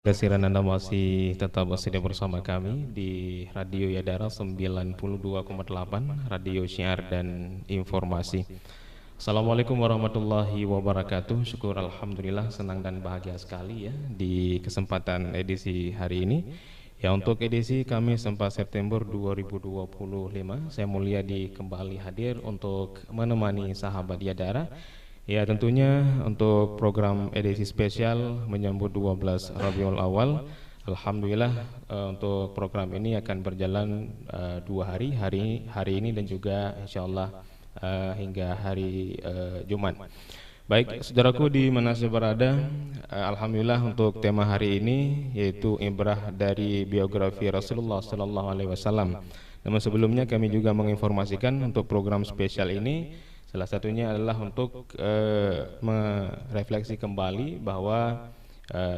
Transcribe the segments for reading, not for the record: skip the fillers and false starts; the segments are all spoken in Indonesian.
Kasiran Anda masih tetap bersedia bersama kami di Radio Yadara 92,8 Radio Syiar dan Informasi. Assalamualaikum warahmatullahi wabarakatuh. Syukur alhamdulillah, senang dan bahagia sekali ya di kesempatan edisi hari ini. Ya, untuk edisi Kamis 4 September 2025, saya Mulyadi kembali hadir untuk menemani sahabat Yadara. Ya, tentunya untuk program edisi spesial menyambut 12 Rabiul Awal. Alhamdulillah, untuk program ini akan berjalan 2 hari, hari ini dan juga insyaallah hingga hari Jumat. Baik, saudaraku di mana saya berada, alhamdulillah untuk tema hari ini yaitu ibrah dari biografi Rasulullah sallallahu alaihi wasallam. Namun sebelumnya kami juga menginformasikan untuk program spesial ini salah satunya adalah untuk merefleksi kembali bahwa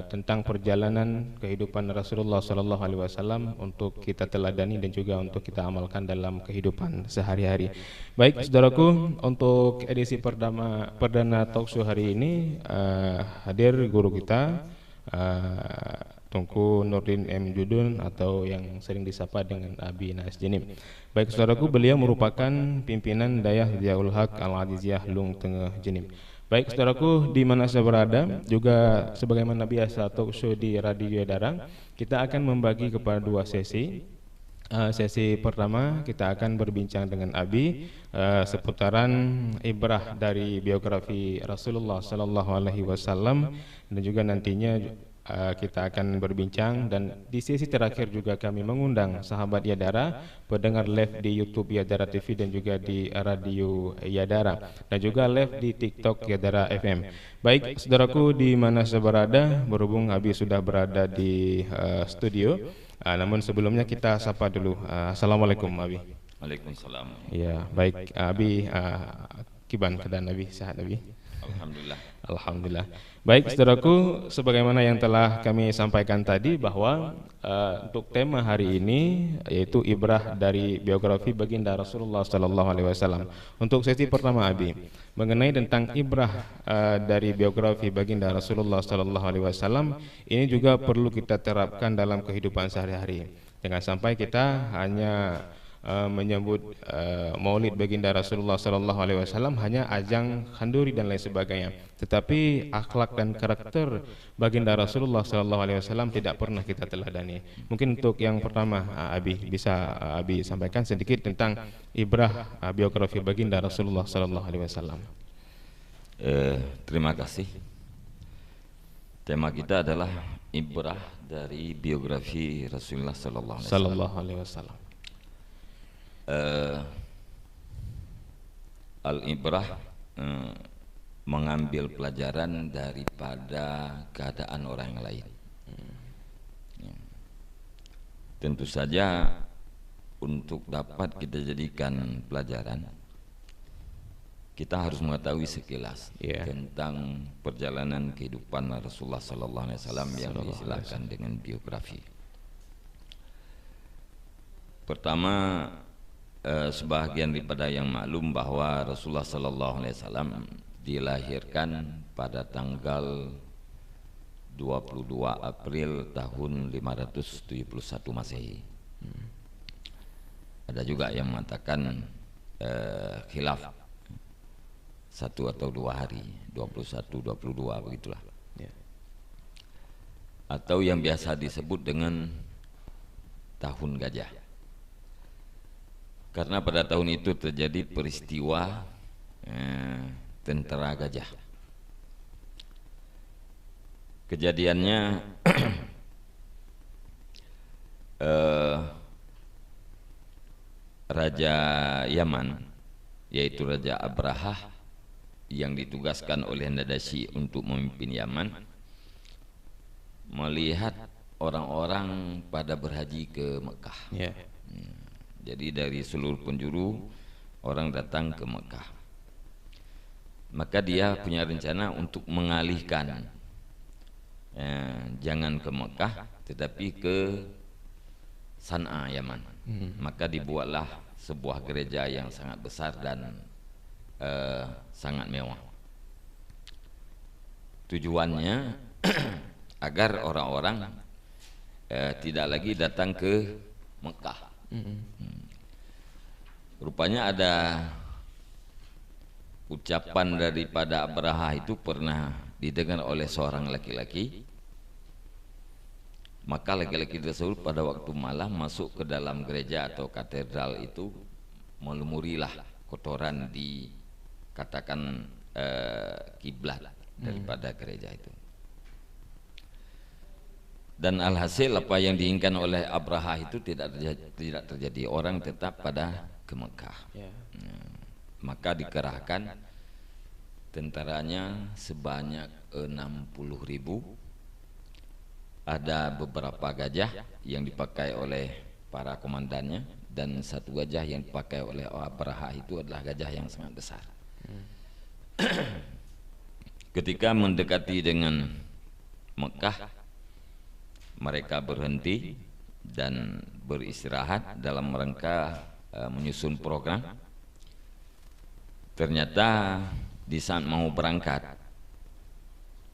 tentang perjalanan kehidupan Rasulullah sallallahu alaihi wasallam untuk kita teladani dan juga untuk kita amalkan dalam kehidupan sehari-hari. Baik, saudaraku, untuk edisi perdana talk show hari ini hadir guru kita Tunku Nurdin M. Judun atau yang sering disapa dengan Abi Nas Jenim. Baik, saudaraku, beliau merupakan pimpinan Dayah Ziaul Haq Al-Adiziyah Lung Tengah Jenim. Baik, saudaraku, di mana saya berada, juga sebagaimana biasa talk show di Radio Yadara, kita akan membagi kepada 2 sesi. Sesi pertama kita akan berbincang dengan Abi seputaran ibrah dari biografi Rasulullah Sallallahu Alaihi Wasallam, dan juga nantinya kita akan berbincang, dan di sesi terakhir juga kami mengundang sahabat Yadara pendengar live di YouTube Yadara TV dan juga di Radio Yadara dan juga live di TikTok Yadara FM. Baik, saudaraku, di mana saya berada, berhubung Abi sudah berada di studio. Namun sebelumnya kita sapa dulu. Assalamualaikum Abi. Waalaikumsalam. Ya, baik Abi, kiban keadaan Abi, sehat Abi? Alhamdulillah. Alhamdulillah. Baik, saudaraku, sebagaimana yang telah kami sampaikan tadi bahwa untuk tema hari ini yaitu ibrah dari biografi baginda Rasulullah sallallahu alaihi wasallam. Untuk sesi pertama Abi mengenai tentang ibrah dari biografi baginda Rasulullah sallallahu alaihi wasallam, ini juga perlu kita terapkan dalam kehidupan sehari-hari. Jangan sampai kita hanya menyambut Maulid baginda Rasulullah sallallahu alaihi wasallam hanya ajang khanduri dan lain sebagainya, tetapi akhlak dan karakter baginda Rasulullah sallallahu alaihi wasallam tidak pernah kita teladani. Mungkin untuk yang pertama, Abi bisa Abi sampaikan sedikit tentang ibrah biografi baginda Rasulullah sallallahu alaihi wasallam. Terima kasih. Tema kita adalah ibrah dari biografi Rasulullah sallallahu alaihi wasallam. Al-ibrah mengambil pelajaran daripada keadaan orang yang lain. Tentu saja untuk dapat kita jadikan pelajaran, kita harus mengetahui sekilas tentang perjalanan kehidupan Rasulullah sallallahu alaihi wasallam yang diistilahkan dengan biografi. Pertama, sebahagian daripada yang maklum bahwa Rasulullah sallallahu alaihi wasallam dilahirkan pada tanggal 22 April tahun 571 Masehi. Ada juga yang mengatakan khilaf 1 atau 2 hari, 21, 22 begitulah. Atau yang biasa disebut dengan tahun gajah. Karena pada tahun itu terjadi peristiwa tentara gajah. Kejadiannya Raja Yaman, yaitu Raja Abrahah, yang ditugaskan oleh Najasyi untuk memimpin Yaman, melihat orang-orang pada berhaji ke Mekah. Jadi dari seluruh penjuru orang datang ke Mekah. Maka dia punya rencana untuk mengalihkan, jangan ke Mekah tetapi ke San'a, Yaman. Maka dibuatlah sebuah gereja yang sangat besar dan sangat mewah. Tujuannya agar orang-orang tidak lagi datang ke Mekah. Rupanya ada ucapan daripada Abraha itu pernah didengar oleh seorang laki-laki. Maka laki-laki tersebut pada waktu malam masuk ke dalam gereja atau katedral itu, melumurilah kotoran di katakan kiblat daripada gereja itu. Dan alhasil apa yang diinginkan oleh Abraha itu tidak terjadi. Orang tetap pada ke Mekah. Maka dikerahkan tentaranya sebanyak 60.000. Ada beberapa gajah yang dipakai oleh para komandannya, dan satu gajah yang dipakai oleh Abraha itu adalah gajah yang sangat besar. Ketika mendekati dengan Mekah, mereka berhenti dan beristirahat dalam rangka menyusun program. Ternyata di saat mau berangkat,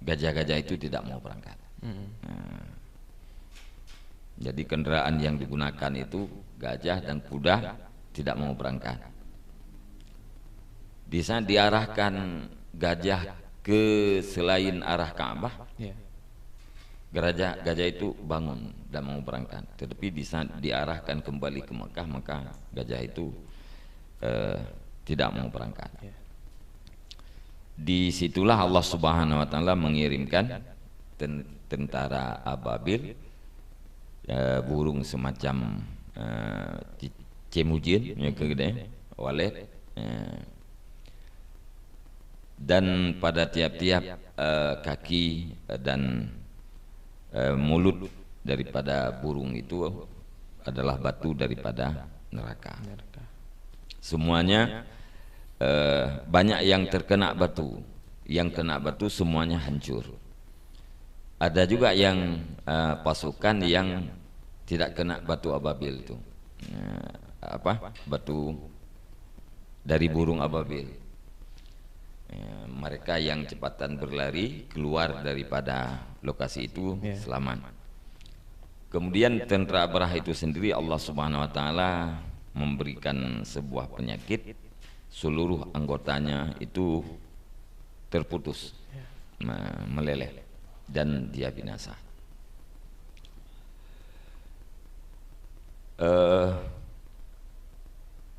gajah-gajah itu tidak mau berangkat. Jadi kendaraan yang digunakan itu gajah dan kuda tidak mau berangkat. Di saat diarahkan gajah ke selain arah Ka'bah, gajah itu bangun dan mau berangkat. Tetapi di saat diarahkan kembali ke Mekah, maka gajah itu tidak mau berangkat. Disitulah Allah Subhanahu wa Ta'ala mengirimkan tentara ababil, burung semacam cemujin yang gede, walet, dan pada tiap-tiap kaki dan mulut daripada burung itu adalah batu daripada neraka. Semuanya banyak yang terkena batu, yang kena batu semuanya hancur. Ada juga yang pasukan yang tidak kena batu ababil itu, batu dari burung ababil. Mereka yang cepatan berlari keluar daripada lokasi itu selamat. Kemudian tentara Abraha itu sendiri Allah Subhanahu wa Ta'ala memberikan sebuah penyakit, seluruh anggotanya itu terputus, meleleh, dan dia binasa.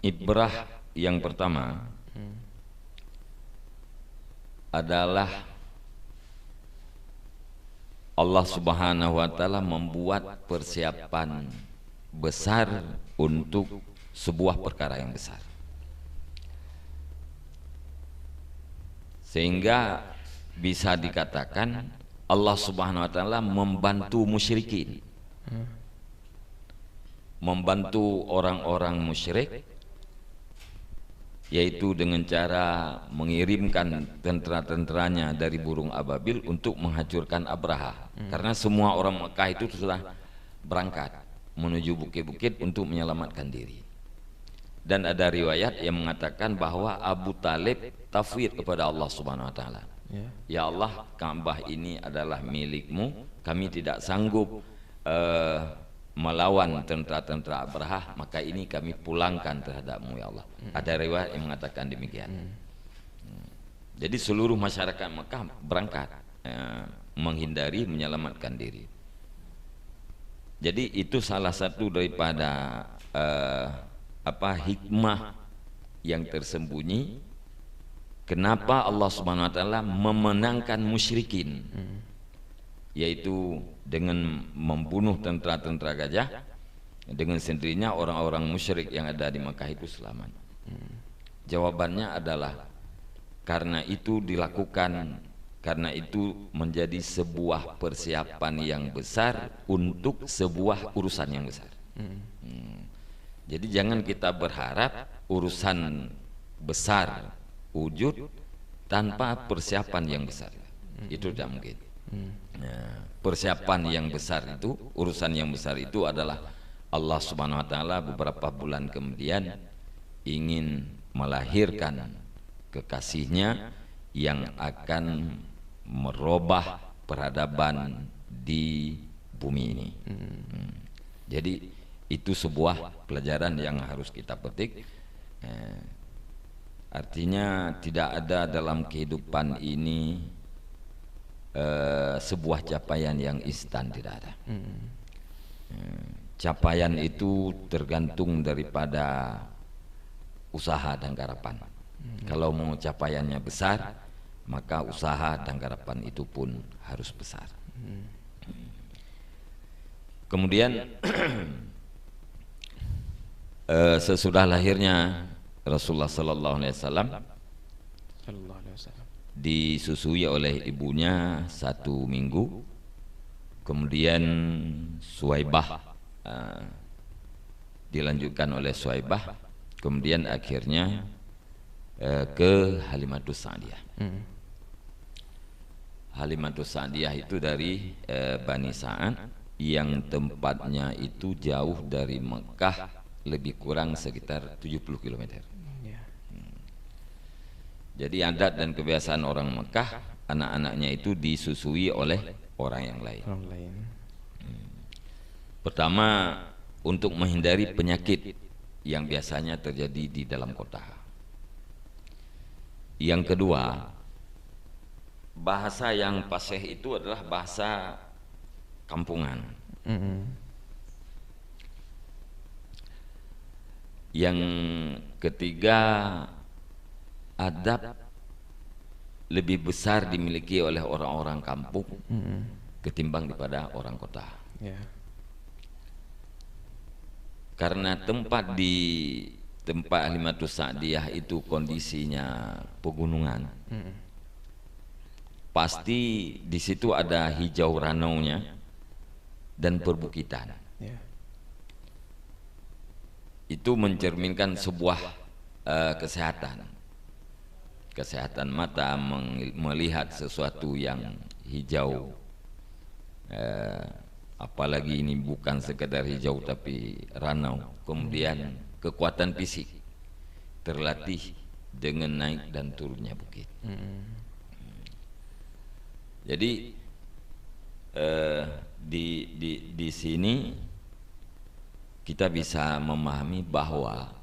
Ibrah yang pertama adalah Allah Subhanahu wa Ta'ala membuat persiapan besar untuk sebuah perkara yang besar, sehingga bisa dikatakan Allah Subhanahu wa Ta'ala membantu musyrikin, membantu orang-orang musyrik, yaitu dengan cara mengirimkan tentara-tentaranya dari burung ababil untuk menghancurkan Abraha. Karena semua orang Mekah itu sudah berangkat menuju bukit-bukit untuk menyelamatkan diri. Dan ada riwayat yang mengatakan bahwa Abu Talib tafwid kepada Allah Subhanahu wa Ta'ala. Ya Allah, Ka'bah ini adalah milikmu, kami tidak sanggup melawan tentara-tentara Abraha, maka ini kami pulangkan terhadapmu ya Allah. Ada riwayat yang mengatakan demikian. Jadi seluruh masyarakat Mekah berangkat menghindari, menyelamatkan diri. Jadi itu salah satu daripada hikmah yang tersembunyi kenapa Allah Subhanahu wa Ta'ala memenangkan musyrikin, yaitu dengan membunuh tentara-tentara gajah. Dengan sendirinya orang-orang musyrik yang ada di Mekah itu selamat. Jawabannya adalah karena itu dilakukan, karena itu menjadi sebuah persiapan yang besar untuk sebuah urusan yang besar. Jadi jangan kita berharap urusan besar wujud tanpa persiapan yang besar. Itu tidak mungkin. Persiapan yang besar itu, urusan yang besar itu adalah Allah Subhanahu wa Ta'ala beberapa bulan kemudian ingin melahirkan kekasihnya yang akan merubah peradaban di bumi ini. Jadi itu sebuah pelajaran yang harus kita petik. Artinya tidak ada dalam kehidupan ini sebuah capaian yang instan, tidak ada. Capaian itu tergantung daripada usaha dan garapan. Kalau mau capaiannya besar, maka usaha dan garapan itu pun harus besar. Kemudian sesudah lahirnya Rasulullah Sallallahu Alaihi Wasallam disusui oleh ibunya 1 minggu, kemudian Suwaibah dilanjutkan oleh Suwaibah, kemudian akhirnya ke Halimatus Sa'diyah. Halimatus Sa'diyah itu dari Bani Sa'ad yang tempatnya itu jauh dari Mekah, lebih kurang sekitar 70 km. Jadi adat dan kebiasaan orang Mekah, anak-anaknya itu disusui oleh orang yang lain. Pertama, untuk menghindari penyakit yang biasanya terjadi di dalam kota. Yang kedua, bahasa yang fasih itu adalah bahasa kampungan. Yang ketiga, adab lebih besar dimiliki oleh orang-orang kampung ketimbang daripada orang kota. Karena tempat Halimatus Sa'diyah itu kondisinya pegunungan, pasti di situ ada hijau ranaunya dan perbukitan. Itu mencerminkan sebuah kesehatan mata, melihat sesuatu yang hijau, apalagi ini bukan sekedar hijau tapi ranau. Kemudian kekuatan fisik, terlatih dengan naik dan turunnya bukit. Jadi di sini kita bisa memahami bahwa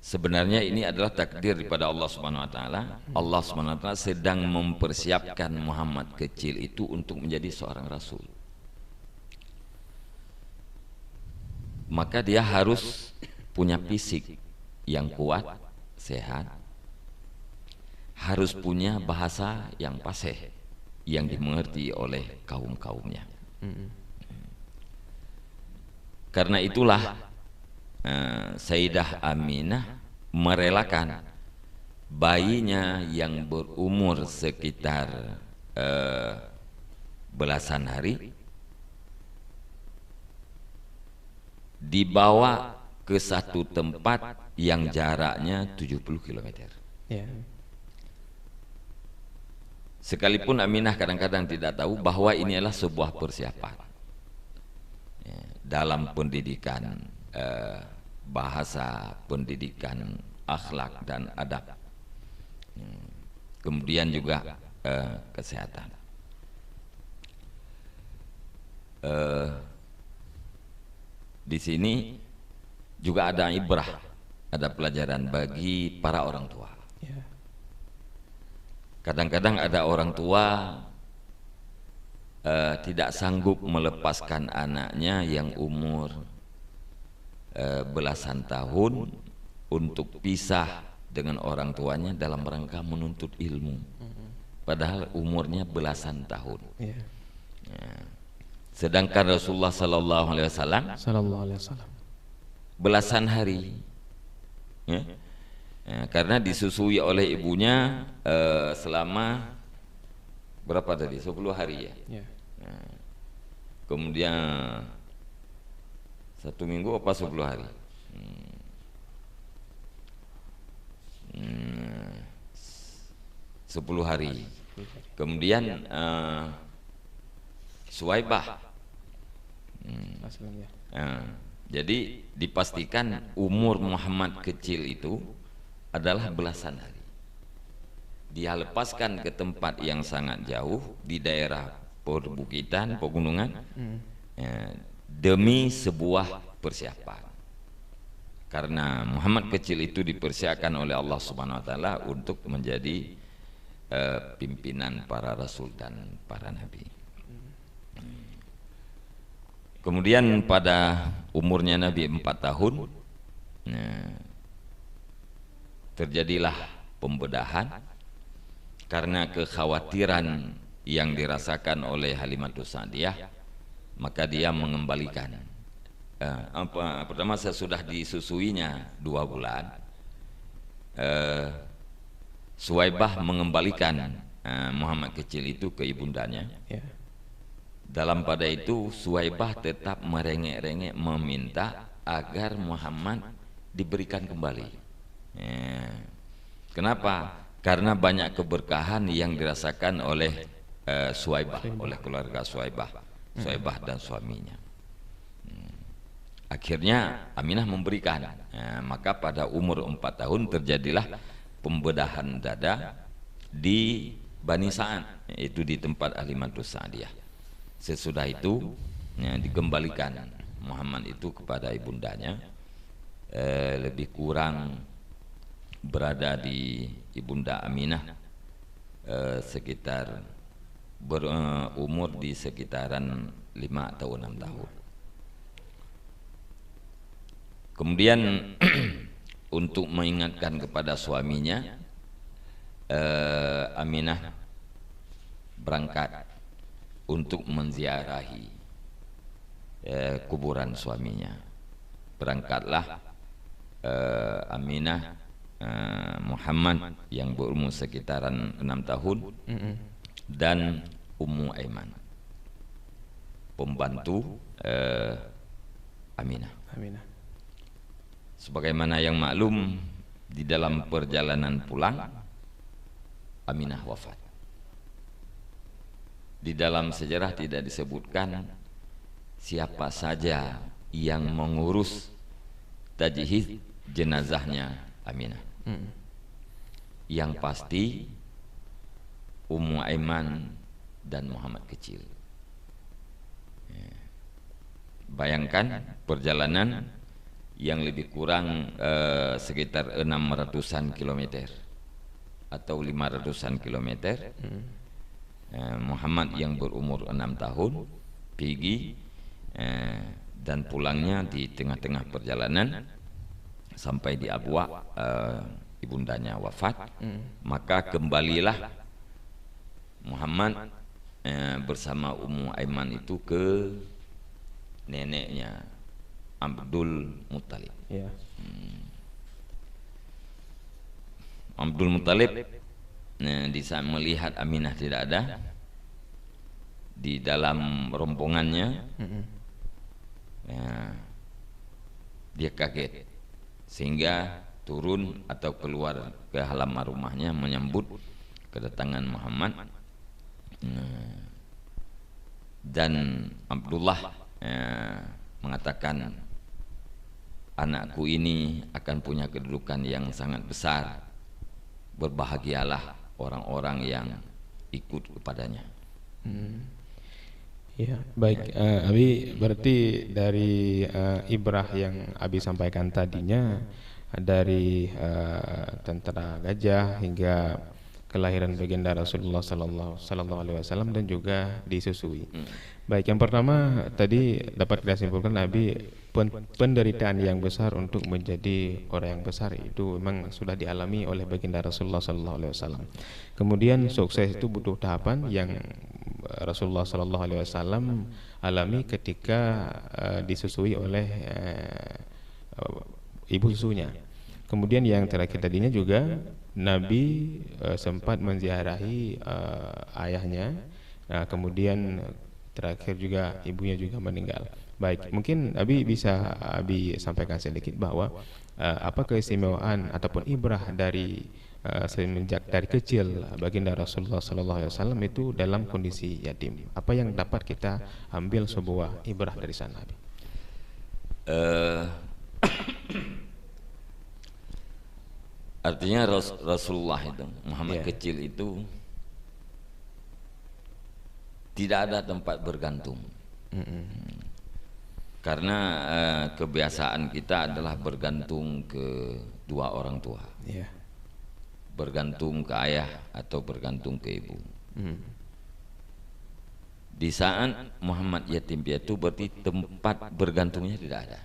sebenarnya ini adalah takdir daripada Allah Subhanahu wa taala. Allah Subhanahu wa taala sedang mempersiapkan Muhammad kecil itu untuk menjadi seorang rasul. Maka dia harus punya fisik yang kuat, sehat. Harus punya bahasa yang fasih, yang dimengerti oleh kaum-kaumnya. Karena itulah Sayyidah Aminah merelakan bayinya yang berumur sekitar belasan hari dibawa ke satu tempat yang jaraknya 70 km. Sekalipun Aminah kadang-kadang tidak tahu bahwa ini adalah sebuah persiapan dalam pendidikan bahasa, pendidikan akhlak dan adab, kemudian juga kesehatan. Di sini juga ada ibrah, ada pelajaran bagi para orang tua. Kadang-kadang ada orang tua tidak sanggup melepaskan anaknya yang umur belasan tahun untuk pisah dengan orang tuanya dalam rangka menuntut ilmu, padahal umurnya belasan tahun. Sedangkan Rasulullah Sallallahu Alaihi Wasallam belasan hari, karena disusui oleh ibunya selama berapa tadi? 10 hari ya. Kemudian 1 minggu apa 10 hari? 10 hari. Kemudian Suwaibah. Jadi dipastikan umur Muhammad kecil itu adalah belasan hari. dia lepaskan ke tempat yang sangat jauh di daerah perbukitan, pegunungan, demi sebuah persiapan. Karena Muhammad kecil itu dipersiapkan oleh Allah Subhanahu wa taala untuk menjadi pimpinan para rasul dan para nabi. Kemudian pada umurnya Nabi 4 tahun, terjadilah pembedahan karena kekhawatiran yang dirasakan oleh Halimatus Sa'diyah, maka dia mengembalikan. Pertama sesudah disusuinya 2 bulan, Suwaibah mengembalikan Muhammad kecil itu ke ibundanya. Dalam pada itu Suwaibah tetap merengek-rengek meminta agar Muhammad diberikan kembali. Kenapa? Karena banyak keberkahan yang dirasakan oleh Suwaibah, oleh keluarga Suwaibah dan suaminya. Akhirnya Aminah memberikan. Maka pada umur 4 tahun terjadilah pembedahan dada di Bani Sa'ad, yaitu di tempat Halimatus Sa'diyah. Sesudah itu dikembalikan Muhammad itu kepada ibundanya, lebih kurang berada di ibunda Aminah sekitar berumur di sekitaran 5 atau 6 tahun. Kemudian untuk mengingatkan kepada suaminya, Aminah berangkat untuk menziarahi kuburan suaminya. Berangkatlah Aminah Muhammad yang berumur sekitaran 6 tahun dan Ummu Aiman, pembantu Aminah. Sebagaimana yang maklum, di dalam perjalanan pulang Aminah wafat. Di dalam sejarah tidak disebutkan siapa saja yang mengurus tajhid jenazahnya Aminah. Yang pasti Ummu Aiman dan Muhammad kecil. Bayangkan perjalanan yang lebih kurang sekitar 600-an kilometer atau 500-an kilometer. Muhammad yang berumur 6 tahun pergi dan pulangnya di tengah-tengah perjalanan sampai di Abwa, ibundanya wafat. Maka kembalilah Muhammad bersama Ummu Aiman itu ke neneknya Abdul Muttalib. Abdul Muttalib di saat melihat Aminah tidak ada di dalam rombongannya, dia kaget sehingga turun atau keluar ke halaman rumahnya menyambut kedatangan Muhammad. Dan Abdullah mengatakan, anakku ini akan punya kedudukan yang sangat besar, berbahagialah orang-orang yang ikut kepadanya. Ya, baik. Abi, berarti dari ibrah yang Abi sampaikan tadinya, dari tentara gajah hingga kelahiran baginda Rasulullah sallallahu alaihi wasallam dan juga disusui. Baik, yang pertama tadi dapat kita simpulkan Abi, penderitaan yang besar untuk menjadi orang yang besar itu memang sudah dialami oleh baginda Rasulullah sallallahu alaihi wasallam. Kemudian sukses itu butuh tahapan yang Rasulullah sallallahu alaihi wasallam alami ketika disusui oleh ibu susunya. Kemudian yang terakhir tadinya juga Nabi sempat menziarahi ayahnya. Kemudian terakhir juga ibunya juga meninggal. Baik, mungkin Abi bisa sampaikan sedikit bahwa apa keistimewaan ataupun ibrah dari semenjak dari kecil baginda Rasulullah SAW itu dalam kondisi yatim. Apa yang dapat kita ambil sebuah ibrah dari sana, Abi? Artinya Rasulullah itu, Muhammad kecil itu tidak ada tempat bergantung. Karena kebiasaan kita adalah bergantung ke dua orang tua, bergantung ke ayah atau bergantung ke ibu. Di saat Muhammad yatim piatu berarti tempat bergantungnya tidak ada.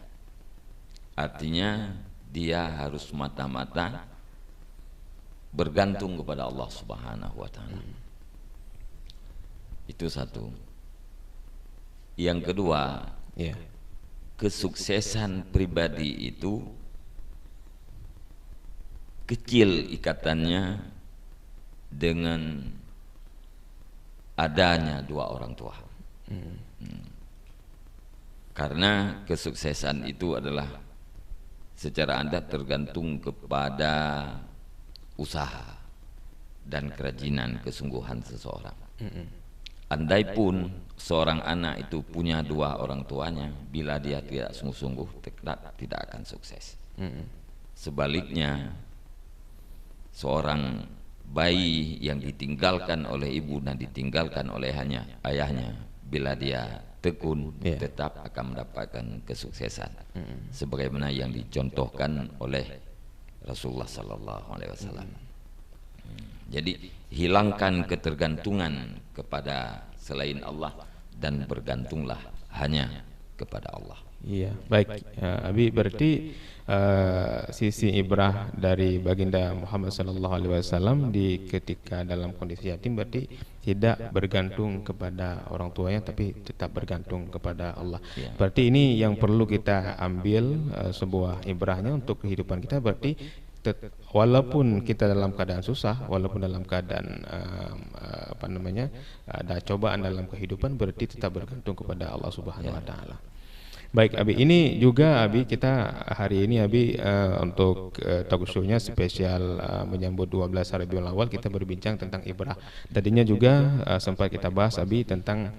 Artinya dia harus mata-mata bergantung kepada Allah Subhanahu wa Ta'ala. Itu satu. Yang kedua, kesuksesan pribadi itu kecil ikatannya dengan adanya dua orang tua. Karena kesuksesan itu adalah secara adat tergantung kepada usaha dan kerajinan kesungguhan seseorang. Andai pun seorang anak itu punya dua orang tuanya, bila dia tidak sungguh-sungguh tidak akan sukses. Sebaliknya, seorang bayi yang ditinggalkan oleh ibu dan ditinggalkan oleh ayahnya, bila dia tekun tetap akan mendapatkan kesuksesan. Sebagaimana yang dicontohkan oleh Rasulullah sallallahu alaihi wasallam. Jadi hilangkan ketergantungan kepada selain Allah dan bergantunglah hanya kepada Allah. Iya, baik. Abi, berarti sisi ibrah dari baginda Muhammad sallallahu alaihi wasallam di ketika dalam kondisi yatim berarti tidak bergantung kepada orang tuanya tapi tetap bergantung kepada Allah. Berarti ini yang perlu kita ambil sebuah ibrahnya untuk kehidupan kita. Berarti walaupun kita dalam keadaan susah, walaupun dalam keadaan ada cobaan dalam kehidupan, berarti tetap bergantung kepada Allah Subhanahu wa Ta'ala. Baik Abi, ini juga Abi, kita hari ini Abi untuk talk show-nya spesial menyambut 12 Rabiul Awal, kita berbincang tentang ibrah. Tadinya juga sempat kita bahas Abi tentang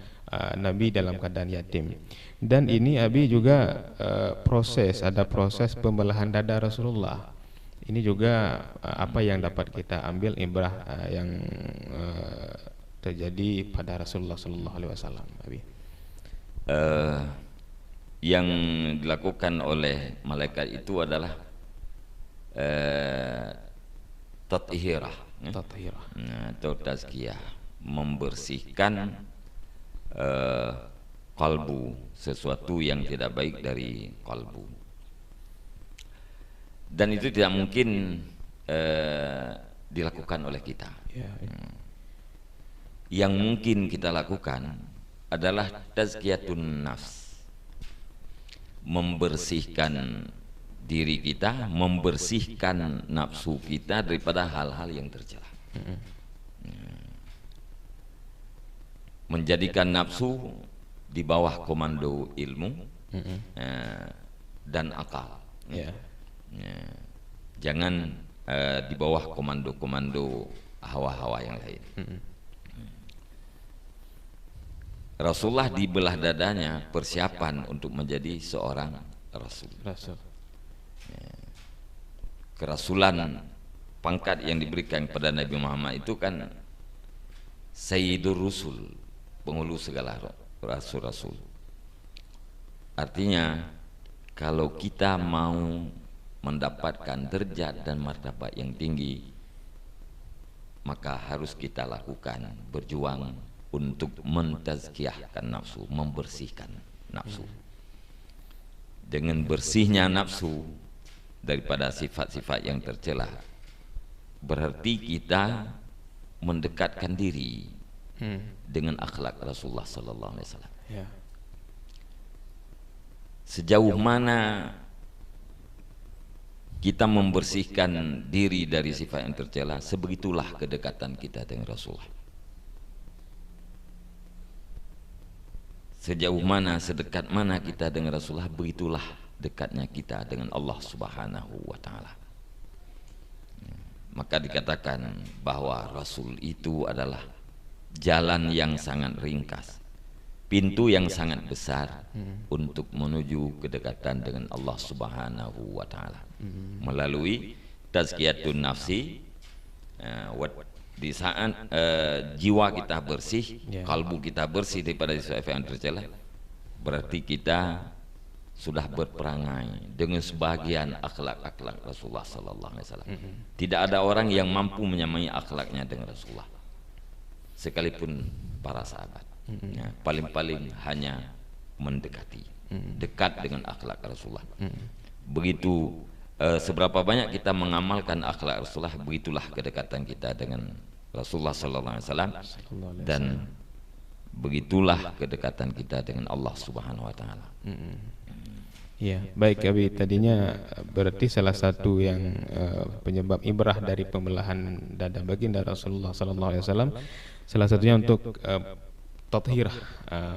Nabi dalam keadaan yatim. Dan ini Abi juga ada proses pembelahan dada Rasulullah. Ini juga apa yang dapat kita ambil ibrah yang terjadi pada Rasulullah sallallahu alaihi wasallam, Abi. Yang dilakukan oleh malaikat itu adalah tathirah atau tazkiyah, membersihkan kalbu, sesuatu yang tidak baik dari kalbu. Dan itu tidak mungkin dilakukan oleh kita. Yang mungkin kita lakukan adalah tazkiyatun nafs, membersihkan diri kita, membersihkan nafsu kita daripada hal-hal yang tercela. Menjadikan nafsu di bawah komando ilmu dan akal. Jangan di bawah komando-komando hawa-hawa yang lain. Rasulullah dibelah dadanya persiapan untuk menjadi seorang rasul. Kerasulan, pangkat yang diberikan kepada Nabi Muhammad itu kan Sayyidur Rusul, penghulu segala rasul-rasul. Artinya kalau kita mau mendapatkan derajat dan martabat yang tinggi, maka harus kita lakukan berjuang untuk mentazkiyahkan nafsu, membersihkan nafsu. Dengan bersihnya nafsu daripada sifat-sifat yang tercela, berarti kita mendekatkan diri dengan akhlak Rasulullah sallallahu alaihi wasallam. Sejauh mana kita membersihkan diri dari sifat yang tercela, sebegitulah kedekatan kita dengan Rasulullah. Sejauh mana, sedekat mana kita dengan Rasulullah, begitulah dekatnya kita dengan Allah Subhanahu wa Ta'ala. Maka dikatakan bahwa Rasul itu adalah jalan yang sangat ringkas, pintu yang sangat besar untuk menuju kedekatan dengan Allah Subhanahu wa Ta'ala, melalui tazkiyatun nafsi, di saat jiwa kita bersih, kalbu kita bersih daripada sesuatu yang tercela, berarti kita sudah berperangai dengan sebagian akhlak-akhlak Rasulullah sallallahu alaihi wasallam. Tidak ada orang yang mampu menyamai akhlaknya dengan Rasulullah, sekalipun para sahabat. Paling-paling hanya mendekati, dekat dengan akhlak Rasulullah. Begitu seberapa banyak kita mengamalkan akhlak Rasulullah, begitulah kedekatan kita dengan Rasulullah sallallahu alaihi wasallam, dan begitulah kedekatan kita dengan Allah Subhanahu wa taala. Ya, baik Abi, tadinya berarti salah satu yang penyebab ibrah dari pembelahan dada baginda Rasulullah sallallahu alaihi wasallam, salah satunya untuk tathhirah,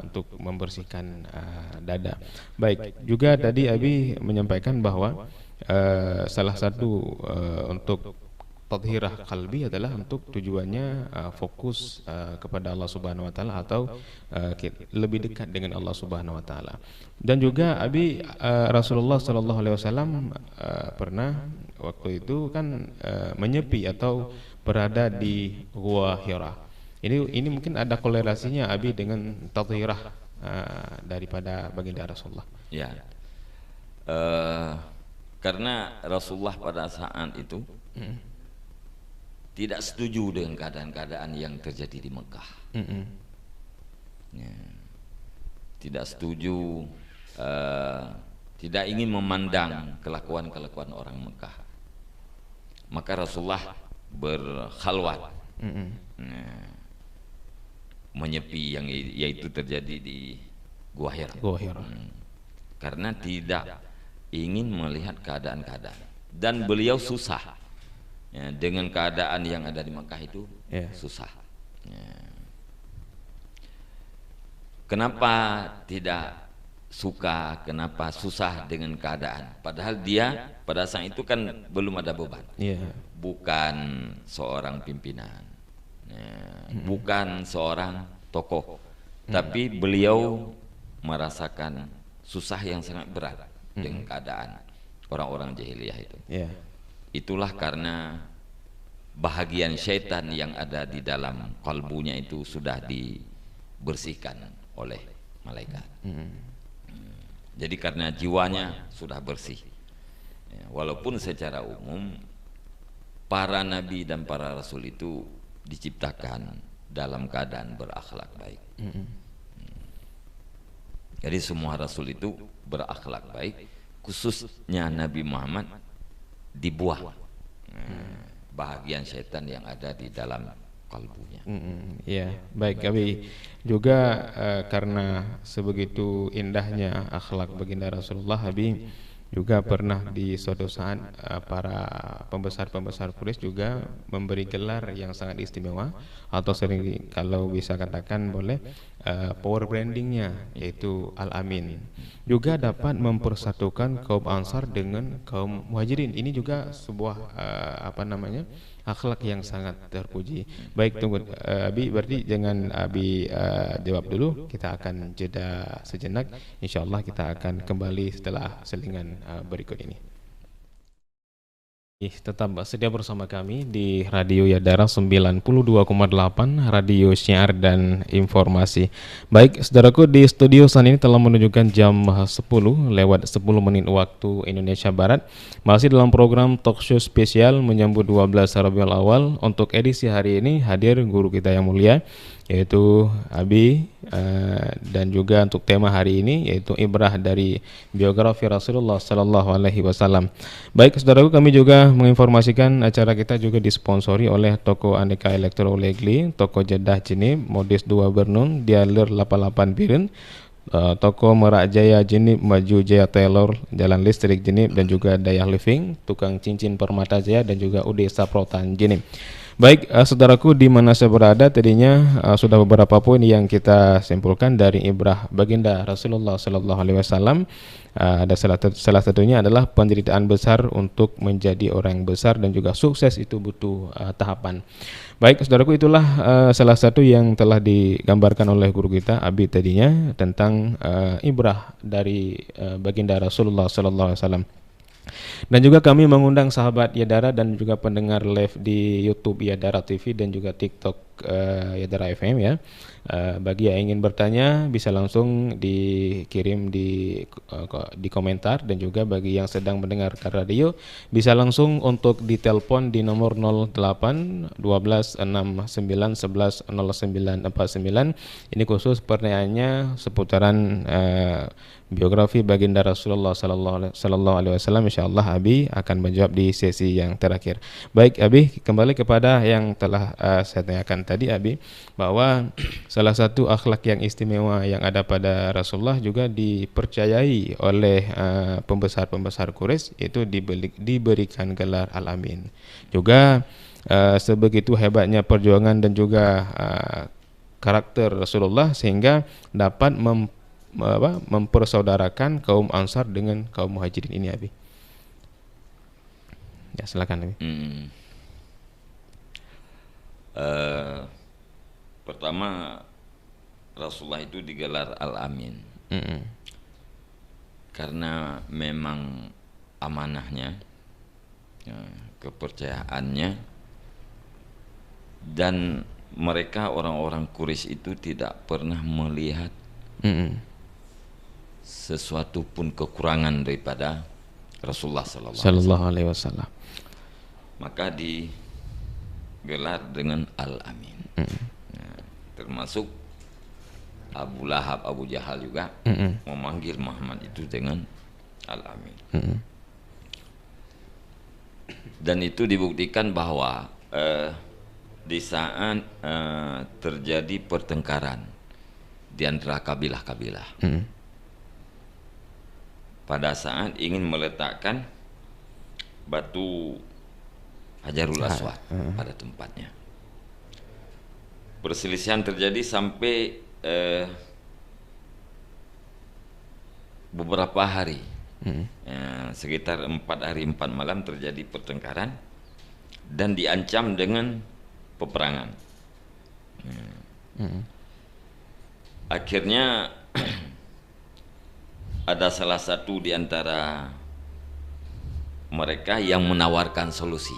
untuk membersihkan dada. Baik, juga tadi Abi menyampaikan bahwa salah satu untuk tathhirah qalbi adalah untuk tujuannya fokus kepada Allah Subhanahu wa taala, atau lebih dekat dengan Allah Subhanahu wa taala. Dan juga Abi, Rasulullah sallallahu alaihi wasallam pernah waktu itu kan menyepi atau berada di Gua Hira. Ini mungkin ada korelasinya Abi dengan tathhirah daripada baginda Rasulullah. Ya. Karena Rasulullah pada saat itu tidak setuju dengan keadaan-keadaan yang terjadi di Mekah. Ya. Tidak setuju, tidak ingin memandang kelakuan-kelakuan orang Mekah. Maka Rasulullah berkhalwat, menyepi, yang yaitu terjadi di Gua Hira. Karena tidak ingin melihat keadaan-keadaan, dan beliau susah. Ya, dengan keadaan yang ada di Makkah itu susah. Ya. Kenapa tidak suka? Kenapa susah dengan keadaan? Padahal dia pada saat itu kan belum ada beban. Bukan seorang pimpinan, bukan seorang tokoh, tapi beliau merasakan susah yang sangat berat dengan keadaan orang-orang jahiliyah itu. Itulah karena bahagian syaitan yang ada di dalam kalbunya itu sudah dibersihkan oleh malaikat. Jadi karena jiwanya sudah bersih. Walaupun secara umum para nabi dan para rasul itu diciptakan dalam keadaan berakhlak baik. Jadi semua rasul itu berakhlak baik, khususnya Nabi Muhammad dibuah bahagian syaitan yang ada di dalam kalbunya. Ya, baik Abi. Juga karena sebegitu indahnya akhlak baginda Rasulullah, Abi juga pernah di suatu saat para pembesar-pembesar Quraisy juga memberi gelar yang sangat istimewa, atau sering kalau bisa katakan boleh power brandingnya, yaitu Al-Amin. Juga dapat mempersatukan kaum Ansar dengan kaum Muhajirin. Ini juga sebuah akhlak yang sangat terpuji. Baik, tunggu Abi, berarti jangan Abi jawab dulu, kita akan jeda sejenak. Insyaallah kita akan kembali setelah selingan berikut ini. Tetap sedia bersama kami di Radio Yadara 92,8, Radio Syiar dan Informasi. Baik, saudaraku, di studio saat ini telah menunjukkan jam 10 lewat 10 menit waktu Indonesia Barat. Masih dalam program talk show spesial menyambut 12 Rabiul Awal. Untuk edisi hari ini hadir guru kita yang mulia, yaitu Abi, dan juga untuk tema hari ini yaitu ibrah dari biografi Rasulullah sallallahu alaihi wasallam. Baik, saudaraku, kami juga menginformasikan acara kita juga disponsori oleh toko Aneka Elektro Legli, toko Jeddah Jenib, Modis 2 Bernun, Dialer 88 Biren, toko Merak Jaya Jenib, Maju Jaya Taylor, Jalan Listrik Jenib, dan juga Dayah Living, tukang cincin Permata Jaya, dan juga UD Saprotan Jenib. Baik, saudaraku, di mana saya berada tadinya sudah beberapa poin yang kita simpulkan dari ibrah baginda Rasulullah sallallahu alaihi wasallam. Ada salah satunya adalah penderitaan besar untuk menjadi orang yang besar, dan juga sukses itu butuh tahapan. Baik, saudaraku, itulah salah satu yang telah digambarkan oleh guru kita Abi tadinya tentang ibrah dari baginda Rasulullah sallallahu alaihi wasallam. Dan juga kami mengundang sahabat Yadara dan juga pendengar live di YouTube Yadara TV dan juga TikTok Yadara FM ya. Bagi yang ingin bertanya bisa langsung dikirim di komentar, dan juga bagi yang sedang mendengarkan radio bisa langsung untuk ditelepon di nomor 08 12 69 11 09 49. Ini khusus pertanyaannya seputaran biografi baginda Rasulullah sallallahu alaihi wasallam. Insyaallah Abi akan menjawab di sesi yang terakhir. Baik Abi, kembali kepada yang telah saya tanyakan tadi Abi, bahwa salah satu akhlak yang istimewa yang ada pada Rasulullah juga dipercayai oleh pembesar-pembesar Quraisy, itu diberikan gelar Al-Amin. Juga sebegitu hebatnya perjuangan dan juga karakter Rasulullah sehingga dapat mempersaudarakan kaum Ansar dengan kaum Muhajirin ini Abi. Ya silakan Abi. Pertama, Rasulullah itu digelar Al-Amin karena memang amanahnya, kepercayaannya, dan mereka orang-orang Quraisy itu tidak pernah melihat sesuatu pun kekurangan daripada Rasulullah sallallahu alaihi wasallam. Maka digelar dengan Al-Amin. Termasuk Abu Lahab, Abu Jahal juga memanggil Muhammad itu dengan Al-Amin. Dan itu dibuktikan bahwa di saat terjadi pertengkaran di antara kabilah-kabilah, pada saat ingin meletakkan batu Hajarul Aswad pada tempatnya, perselisihan terjadi sampai beberapa hari, sekitar 4 hari 4 malam terjadi pertengkaran dan diancam dengan peperangan. Akhirnya ada salah satu di antara mereka yang menawarkan solusi.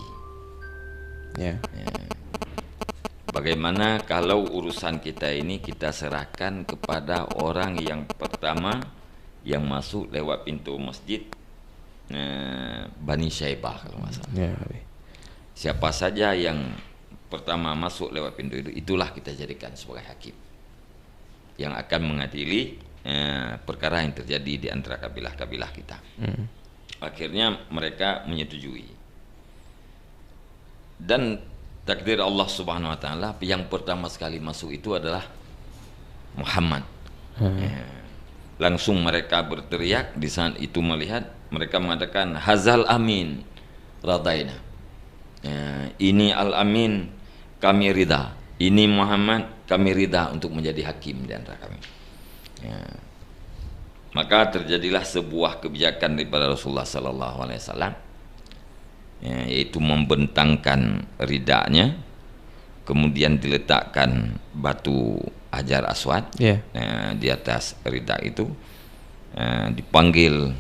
Bagaimana kalau urusan kita ini kita serahkan kepada orang yang pertama yang masuk lewat pintu masjid Bani Syaibah kalau nggak salah. Siapa saja yang pertama masuk lewat pintu itu, itulah kita jadikan sebagai hakim yang akan mengadili perkara yang terjadi di antara kabilah-kabilah kita. Akhirnya mereka menyetujui, dan takdir Allah Subhanahu wa taala yang pertama sekali masuk itu adalah Muhammad. Langsung mereka berteriak di saat itu, melihat mereka mengatakan hazal amin radaina. Ini Al-Amin kami ridha, ini Muhammad kami ridha untuk menjadi hakim di antara kami. Maka terjadilah sebuah kebijakan daripada Rasulullah sallallahu alaihi wasallam, yaitu membentangkan ridanya, kemudian diletakkan batu Hajar Aswad di atas rida itu, dipanggil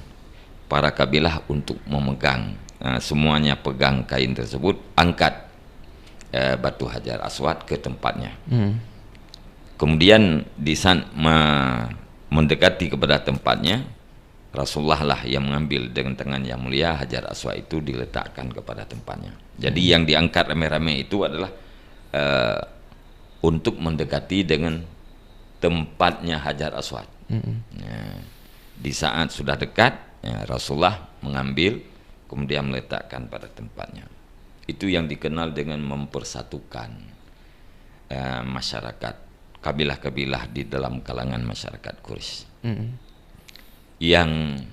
para kabilah untuk memegang, semuanya pegang kain tersebut, angkat batu Hajar Aswad ke tempatnya. Kemudian di saat mendekati kepada tempatnya, Rasulullah lah yang mengambil dengan tangan yang mulia Hajar Aswad itu diletakkan kepada tempatnya. Jadi yang diangkat rame-rame itu adalah untuk mendekati dengan tempatnya Hajar Aswad. Di saat sudah dekat, Rasulullah mengambil kemudian meletakkan pada tempatnya. Itu yang dikenal dengan mempersatukan masyarakat, kabilah-kabilah di dalam kalangan masyarakat Quraisy. Yang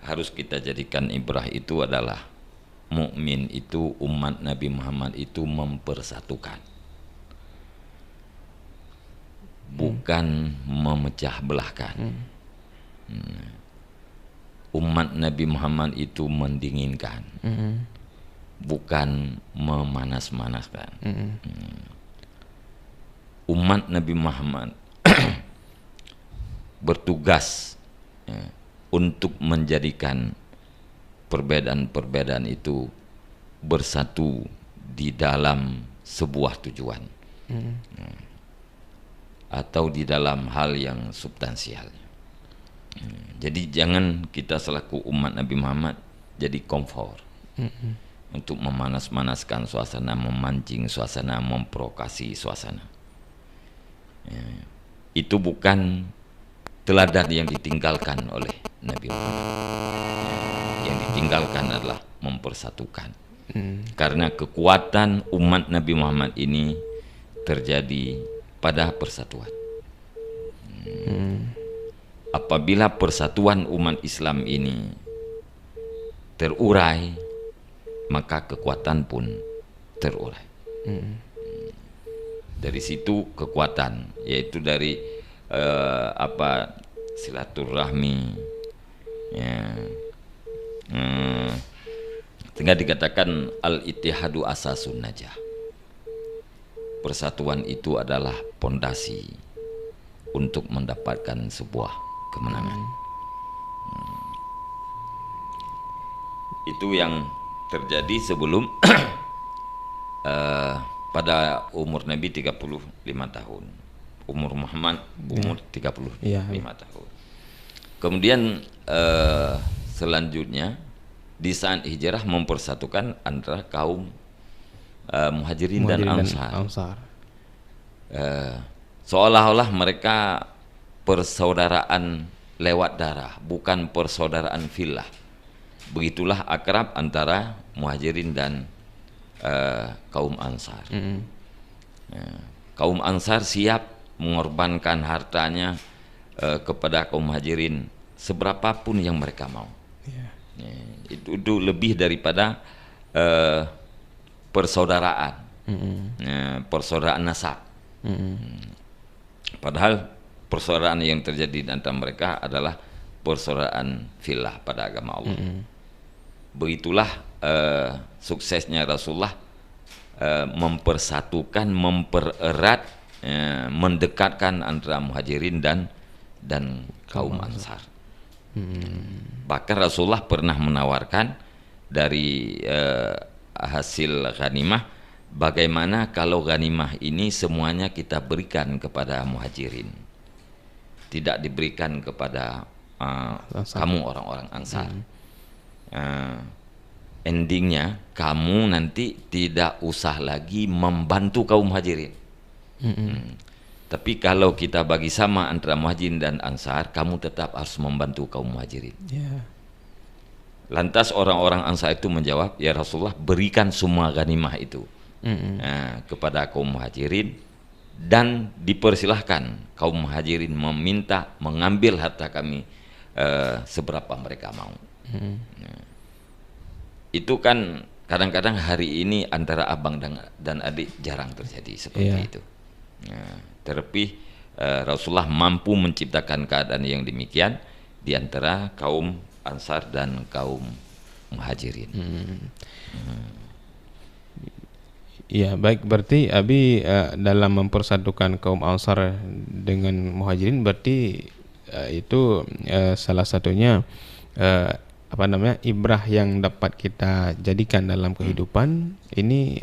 harus kita jadikan ibrah itu adalah mukmin itu, umat Nabi Muhammad itu mempersatukan, bukan memecah belahkan. Umat Nabi Muhammad itu mendinginkan, bukan memanas-manaskan. Umat Nabi Muhammad bertugas untuk menjadikan perbedaan-perbedaan itu bersatu di dalam sebuah tujuan, atau di dalam hal yang substansial. Jadi jangan kita selaku umat Nabi Muhammad jadi komfor untuk memanas-manaskan suasana, memancing suasana, memprovokasi suasana. Itu bukan teladan yang ditinggalkan oleh Nabi Muhammad. Yang ditinggalkan adalah mempersatukan. Karena kekuatan umat Nabi Muhammad ini terjadi pada persatuan. Apabila persatuan umat Islam ini terurai, maka kekuatan pun terurai. Dari situ kekuatan, yaitu dari silaturahmi, ya. Sehingga dikatakan al-ittihadu asasun najah. Persatuan itu adalah pondasi untuk mendapatkan sebuah kemenangan. Itu yang terjadi sebelum pada umur Nabi 35 tahun. Umur Muhammad umur 35 tahun. Kemudian selanjutnya di saat hijrah mempersatukan antara kaum muhajirin dan ansar. Seolah-olah mereka persaudaraan lewat darah, bukan persaudaraan filah. Begitulah akrab antara muhajirin dan kaum ansar. Kaum ansar siap mengorbankan hartanya kepada kaum muhajirin seberapapun yang mereka mau. Itu lebih daripada persaudaraan, persaudaraan nasab. Padahal persaudaraan yang terjadi antara mereka adalah persaudaraan filah pada agama Allah. Begitulah suksesnya Rasulullah mempersatukan, mempererat, mendekatkan antara muhajirin dan kaum ansar. Bahkan Rasulullah pernah menawarkan dari hasil ghanimah, bagaimana kalau ghanimah ini semuanya kita berikan kepada muhajirin, tidak diberikan kepada kamu orang-orang ansar. Endingnya kamu nanti tidak usah lagi membantu kaum muhajirin. Tapi kalau kita bagi sama antara muhajirin dan ansar, kamu tetap harus membantu kaum muhajirin. Lantas orang-orang ansar itu menjawab, ya Rasulullah, berikan semua ghanimah itu kepada kaum muhajirin, dan dipersilahkan kaum muhajirin meminta mengambil harta kami seberapa mereka mau. Itu kan kadang-kadang hari ini antara abang dan adik jarang terjadi seperti itu. Terlebih Rasulullah mampu menciptakan keadaan yang demikian di antara kaum ansar dan kaum muhajirin. Ya, baik, berarti Abi dalam mempersatukan kaum ansar dengan muhajirin berarti itu salah satunya ibrah yang dapat kita jadikan dalam kehidupan. Ini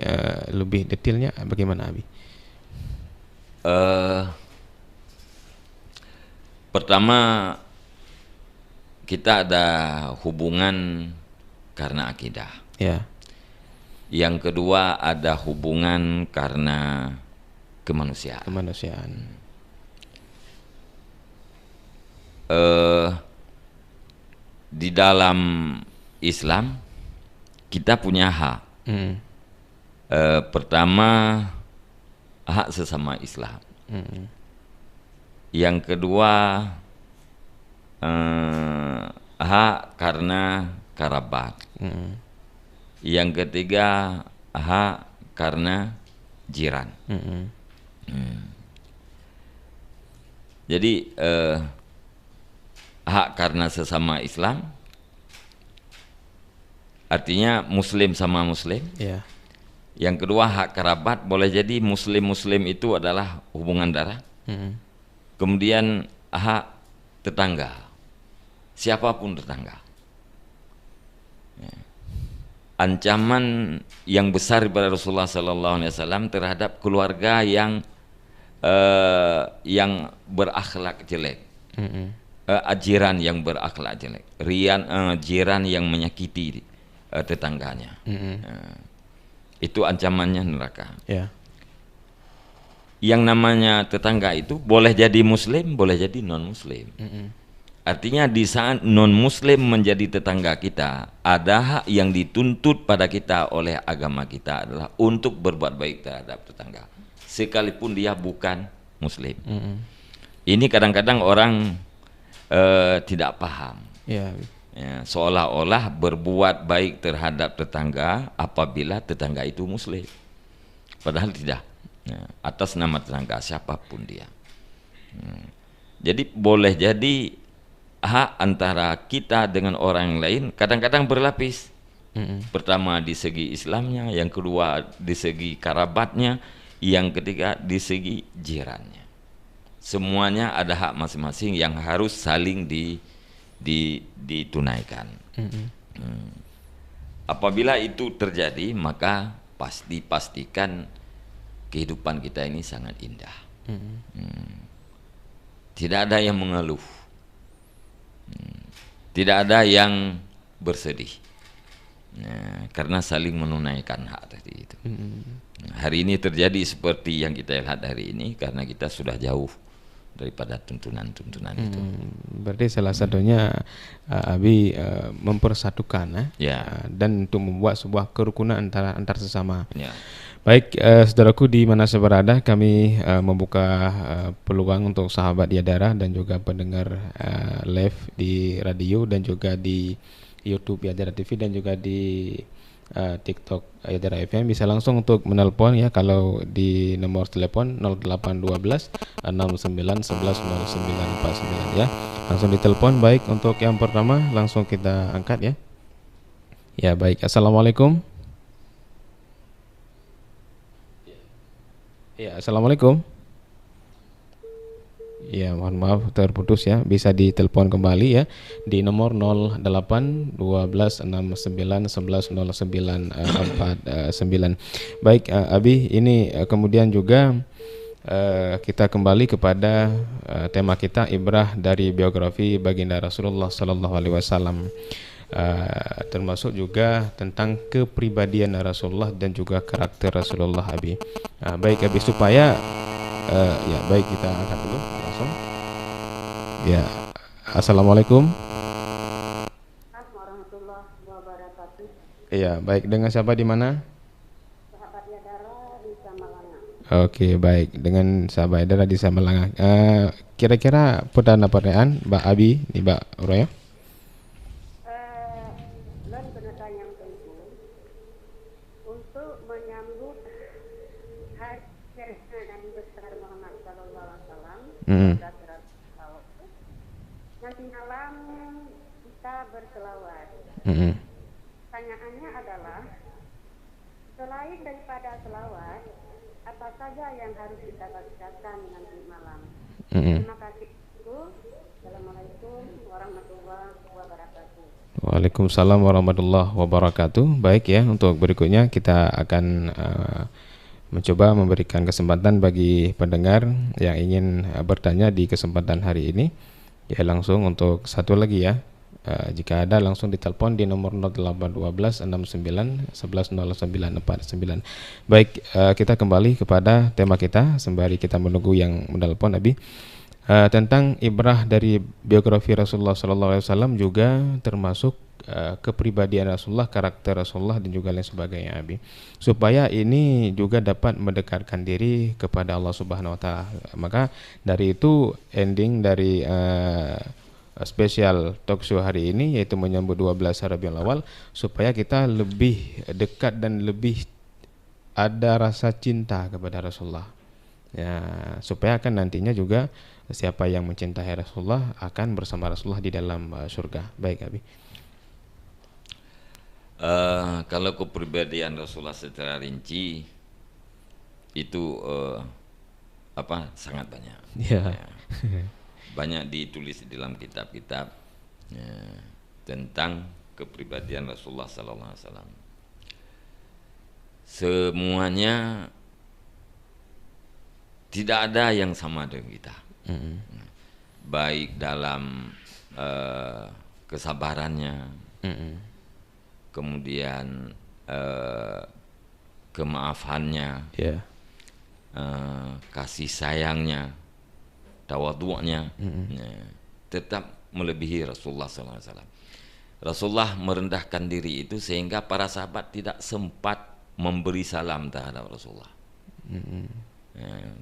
lebih detailnya bagaimana Abi? Pertama, kita ada hubungan karena akidah. Yang kedua, ada hubungan karena kemanusiaan. Di dalam Islam kita punya hak. Pertama, hak sesama Islam. Yang kedua, hak karena kerabat. Yang ketiga, hak karena jiran. Jadi hak karena sesama Islam artinya muslim sama muslim. Yang kedua, hak kerabat, boleh jadi muslim-muslim itu adalah hubungan darah. Kemudian hak tetangga, siapapun tetangga. ancaman yang besar daripada Rasulullah Sallallahu Alaihi Wasallam terhadap keluarga yang berakhlak jelek, jiran yang berakhlak jelek, jiran yang menyakiti tetangganya. Itu ancamannya neraka. Yeah. Yang namanya tetangga itu boleh jadi muslim, boleh jadi non muslim. Artinya di saat non muslim menjadi tetangga kita, ada hak yang dituntut pada kita oleh agama kita adalah untuk berbuat baik terhadap tetangga, sekalipun dia bukan muslim. Ini kadang-kadang orang tidak paham. Yeah. Ya, seolah-olah berbuat baik terhadap tetangga apabila tetangga itu muslim, padahal tidak. Ya, atas nama tetangga siapapun dia. Jadi boleh jadi hak antara kita dengan orang lain kadang-kadang berlapis. Pertama di segi Islamnya, yang kedua di segi kerabatnya, yang ketiga di segi jirannya. Semuanya ada hak masing-masing yang harus saling ditunaikan. Apabila itu terjadi, maka pastikan kehidupan kita ini sangat indah. Tidak ada yang mengeluh, tidak ada yang bersedih, karena saling menunaikan hak tadi itu. Hari ini terjadi seperti yang kita lihat hari ini karena kita sudah jauh daripada tuntunan-tuntunan itu. Berarti salah satunya Abi mempersatukan dan untuk membuat sebuah kerukunan antar sesama. Baik, saudaraku di mana saya berada, kami membuka peluang untuk sahabat Yadara dan juga pendengar live di radio dan juga di YouTube Yadara TV dan juga di TikTok Yadara FM. Bisa langsung untuk menelpon ya, kalau di nomor telepon 0812 69 11 0949 ya. Langsung ditelepon. Baik, untuk yang pertama langsung kita angkat ya. Ya, baik. Assalamualaikum. Ya, assalamualaikum. Ya, mohon maaf terputus ya. Bisa ditelepon kembali ya di nomor 08 12 69 11 09 49. Baik, Abi, ini kemudian juga kita kembali kepada tema kita, ibrah dari biografi baginda Rasulullah Sallallahu Alaihi Wasallam, termasuk juga tentang kepribadian Rasulullah dan juga karakter Rasulullah, Abi. Baik, Abi, supaya ya baik, kita angkat dulu langsung. Ya, assalamualaikum. Warahmatullahi wabarakatuh. Iya, baik, dengan siapa di mana? Sahabat Yadara di Samalanga. Oke, baik, dengan sahabat Yadara di Samalanga. Kira-kira pertanyaan Mbak Abi, nih Mbak Uraya? Dan penetang yang penting untuk menyambut hari Nabi besar Muhammad Sallallahu Alaihi Wasallam. Nanti malam kita berselawat. Pertanyaannya adalah, selain daripada selawat, apa saja yang harus kita bacakan nanti malam? Terima kasih. Assalamualaikum warahmatullahi wabarakatuh. Waalaikumsalam warahmatullahi wabarakatuh. Baik ya, untuk berikutnya kita akan mencoba memberikan kesempatan bagi pendengar yang ingin bertanya di kesempatan hari ini. Ya, langsung untuk satu lagi ya. Jika ada langsung ditelepon di nomor 0812 69 11 0949. Baik, kita kembali kepada tema kita sembari kita menunggu yang menelpon, Abi. Tentang ibrah dari biografi Rasulullah SAW, juga termasuk kepribadian Rasulullah, karakter Rasulullah dan juga lain sebagainya, Abi, supaya ini juga dapat mendekatkan diri kepada Allah Subhanahu Wa Taala. Maka dari itu ending dari spesial talk show hari ini, yaitu menyambut 12 Rabiul Awal, supaya kita lebih dekat dan lebih ada rasa cinta kepada Rasulullah ya, supaya akan nantinya juga siapa yang mencintai Rasulullah akan bersama Rasulullah di dalam surga. Baik, Abi. Kalau kepribadian Rasulullah secara rinci itu sangat banyak. Yeah. Ya. Banyak ditulis di dalam kitab-kitab ya, tentang kepribadian Rasulullah Sallallahu Alaihi Wasallam. semuanya tidak ada yang sama dengan kita. Baik dalam kesabarannya, kemudian kemaafannya, kasih sayangnya, tawadhu'nya, tetap melebihi Rasulullah SAW. Rasulullah merendahkan diri itu sehingga para sahabat tidak sempat memberi salam terhadap Rasulullah.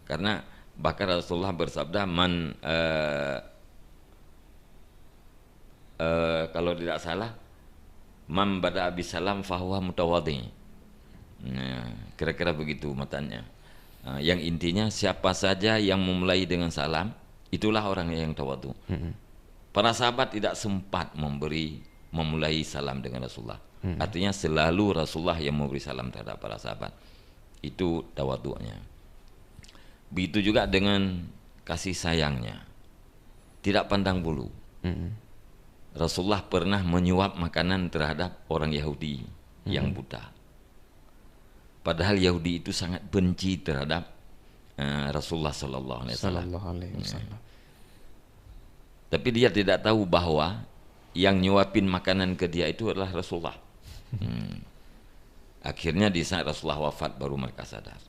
Karena bahkan Rasulullah bersabda, kalau tidak salah, man bada bisalam fahuwa mutawadhi. Kira-kira begitu matanya. Yang intinya siapa saja yang memulai dengan salam, itulah orang yang tawadhu. Para sahabat tidak sempat memulai salam dengan Rasulullah. Artinya selalu Rasulullah yang memberi salam terhadap para sahabat. Itu tawadhu'nya. Begitu juga dengan kasih sayangnya, tidak pandang bulu. Rasulullah pernah menyuap makanan terhadap orang Yahudi yang buta. Padahal Yahudi itu sangat benci terhadap Rasulullah Sallallahu Alaihi Wasallam. Tapi dia tidak tahu bahwa yang nyuapin makanan ke dia itu adalah Rasulullah. Akhirnya di saat Rasulullah wafat baru mereka sadar.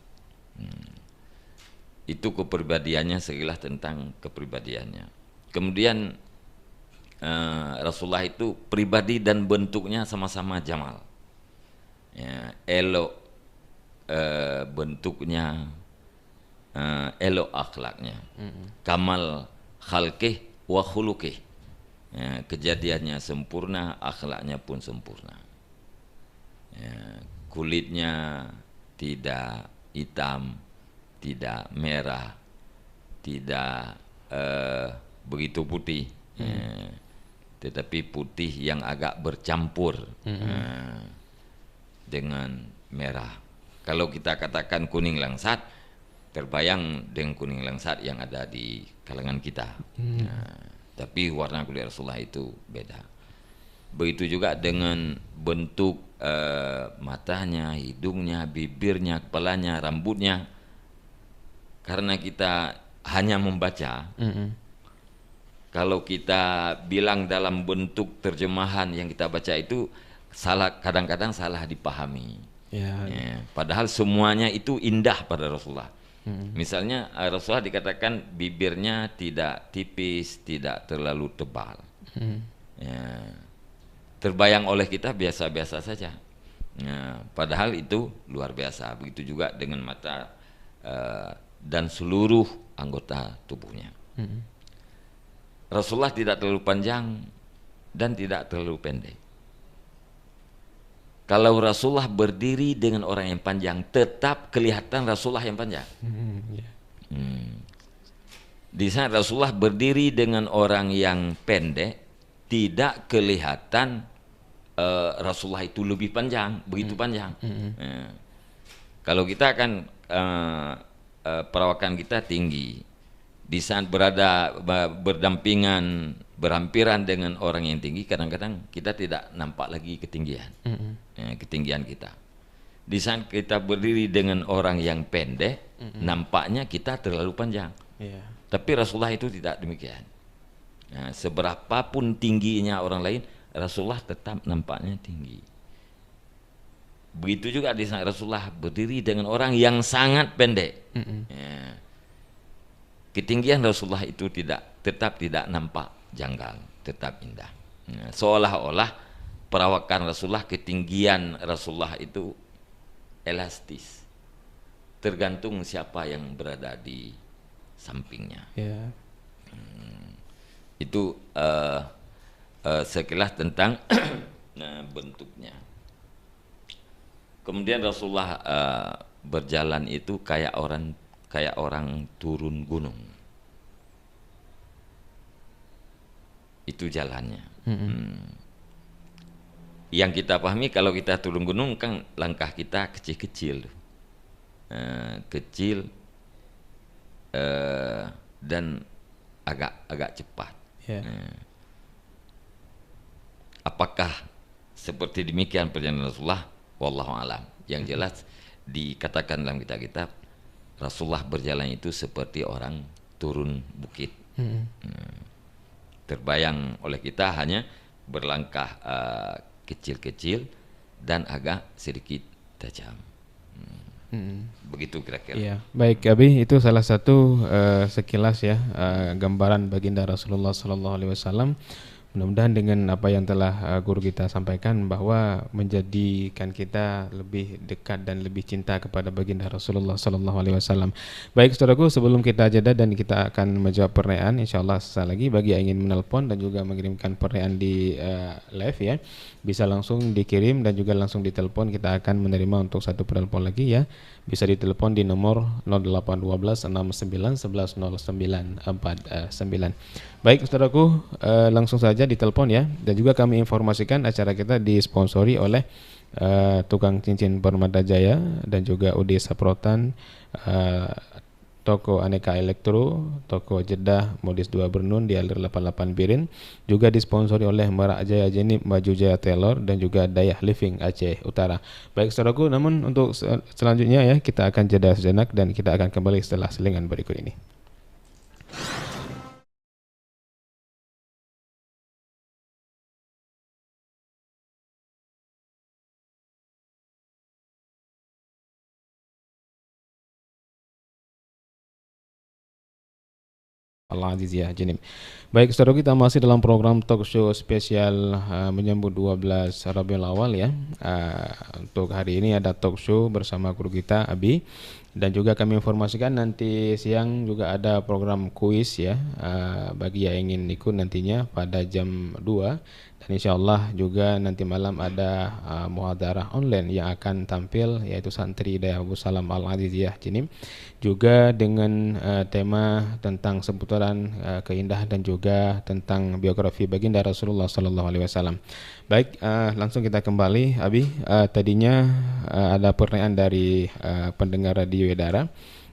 Itu kepribadiannya, sekilas tentang kepribadiannya. Kemudian Rasulullah itu pribadi dan bentuknya sama-sama jamal, elok bentuknya, elok akhlaknya, kamal khalqih wa khuluqih, kejadiannya sempurna, akhlaknya pun sempurna. Kulitnya tidak hitam, tidak merah, tidak begitu putih, tetapi putih yang agak bercampur dengan merah. Kalau kita katakan kuning langsat, terbayang dengan kuning langsat yang ada di kalangan kita. Tapi warna kulit Rasulullah itu beda. Begitu juga dengan bentuk matanya, hidungnya, bibirnya, kepalanya, rambutnya. Karena kita hanya membaca, kalau kita bilang dalam bentuk terjemahan yang kita baca itu salah, kadang-kadang salah dipahami. Padahal semuanya itu indah pada Rasulullah. Misalnya Rasulullah dikatakan bibirnya tidak tipis, tidak terlalu tebal. Terbayang oleh kita biasa-biasa saja. Padahal itu luar biasa. Begitu juga dengan mata dan seluruh anggota tubuhnya. Rasulullah tidak terlalu panjang dan tidak terlalu pendek. Kalau Rasulullah berdiri dengan orang yang panjang, tetap kelihatan Rasulullah yang panjang. Di saat Rasulullah berdiri dengan orang yang pendek, tidak kelihatan Rasulullah itu lebih panjang, begitu panjang. Kalau kita kan perawakan kita tinggi. Di saat berdampingan, berhampiran dengan orang yang tinggi, kadang-kadang kita tidak nampak lagi ketinggian, ketinggian kita. Di saat kita berdiri dengan orang yang pendek, nampaknya kita terlalu panjang. Tapi Rasulullah itu tidak demikian. Seberapapun tingginya orang lain, Rasulullah tetap nampaknya tinggi. Begitu juga di saat Rasulullah berdiri dengan orang yang sangat pendek. Ketinggian Rasulullah itu tetap tidak nampak janggal, tetap indah. Seolah-olah perawakan Rasulullah, ketinggian Rasulullah itu elastis, tergantung siapa yang berada di sampingnya. Itu sekilas tentang bentuknya. Kemudian Rasulullah berjalan itu kayak orang turun gunung. Itu jalannya. Yang kita pahami kalau kita turun gunung kan langkah kita kecil-kecil, kecil dan agak cepat. Apakah seperti demikian perjalanan Rasulullah? Wallahu a'lam. Yang jelas dikatakan dalam kitab-kitab Rasulullah berjalan itu seperti orang turun bukit. Terbayang oleh kita hanya berlangkah kecil-kecil dan agak sedikit tajam. Begitu kira-kira. Iya, baik Abi, itu salah satu sekilas ya gambaran baginda Rasulullah Sallallahu Alaihi Wasallam. Mudah-mudahan dengan apa yang telah guru kita sampaikan bahwa menjadikan kita lebih dekat dan lebih cinta kepada baginda Rasulullah Sallallahu Alaihi Wasallam. Baik saudaraku, sebelum kita jeda dan kita akan menjawab pertanyaan, insyaallah sesaat lagi bagi yang ingin menelpon dan juga mengirimkan pertanyaan di live ya, bisa langsung dikirim dan juga langsung ditelepon. Kita akan menerima untuk satu penelpon lagi ya. Bisa ditelepon di nomor 0812 69 11 09 49. Baik saudaraku, langsung saja ditelepon ya. Dan juga kami informasikan acara kita disponsori oleh Tukang Cincin Permata Jaya dan juga UD Saprotan, Toko Aneka Elektro, Toko Jeddah Modis 2 Bernun di Alir 88 Birin. Juga disponsori oleh Merak Jaya Jenip, Maju Jaya Tailor dan juga Dayah Living Aceh Utara. Baik saudaraku, namun untuk selanjutnya ya kita akan jeda sejenak dan kita akan kembali setelah selingan berikut ini. Al-Aziz ya Jenim. Baik saudara, kita masih dalam program talk show spesial menyambut 12 Rabiul Awal ya. Untuk hari ini ada talk show bersama guru kita Abi, dan juga kami informasikan nanti siang juga ada program kuis ya, bagi yang ingin ikut nantinya pada jam 2. Dan insyaallah juga nanti malam ada muhadarah online yang akan tampil, yaitu santri Dayah Abu Salam Al-Aziziyah Jinim, juga dengan tema tentang seputaran keindahan dan juga tentang biografi baginda Rasulullah Sallallahu Alaihi Wasallam. Baik, langsung kita kembali Abi. Tadinya ada pertanyaan dari pendengar radio Yadara,